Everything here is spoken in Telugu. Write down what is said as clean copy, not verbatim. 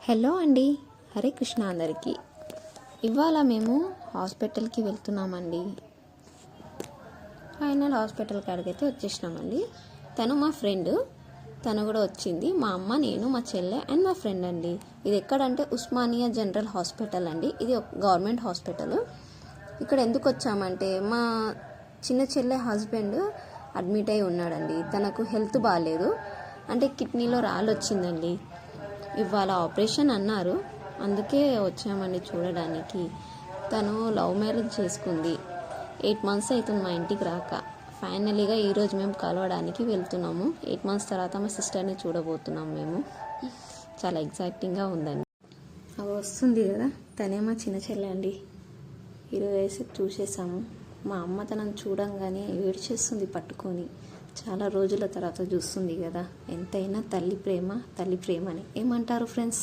హలో అండి, హరే కృష్ణ అందరికీ. ఇవాళ మేము హాస్పిటల్కి వెళ్తున్నామండి. ఫైనల్ హాస్పిటల్ కాడికైతే వచ్చేసినామండి. తను మా ఫ్రెండ్, తను కూడా వచ్చింది. మా అమ్మ, నేను, మా చెల్లె అండ్ మా ఫ్రెండ్ అండి. ఇది ఎక్కడంటే ఉస్మానియా జనరల్ హాస్పిటల్ అండి. ఇది ఒక గవర్నమెంట్ హాస్పిటల్. ఇక్కడ ఎందుకు వచ్చామంటే మా చిన్న చెల్లె హస్బెండ్ అడ్మిట్ అయి ఉన్నాడండి. తనకు హెల్త్ బాగాలేదు, అంటే కిడ్నీలో రాళ్ళు వచ్చిందండి. ఇవాళ ఆపరేషన్ అన్నారు, అందుకే వచ్చామండి చూడడానికి. తను లవ్ మ్యారేజ్ చేసుకుంది. 8 months అవుతుంది మా ఇంటికి రాక. ఫైనలీగా ఈరోజు మేము కలవడానికి వెళ్తున్నాము. 8 months తర్వాత మా సిస్టర్ని చూడబోతున్నాము మేము. చాలా ఎగ్జైటింగ్గా ఉందండి. అవి వస్తుంది కదా, తనే మా చిన్న చెల్లె అండి. ఈరోజు వేసి చూసేసాము. మా అమ్మ తనని చూడంగానే ఏడ్చేస్తుంది పట్టుకొని. చాలా రోజుల తర్వాత చూస్తుంది కదా, ఎంతైనా తల్లి ప్రేమని ఏమంటారు ఫ్రెండ్స్?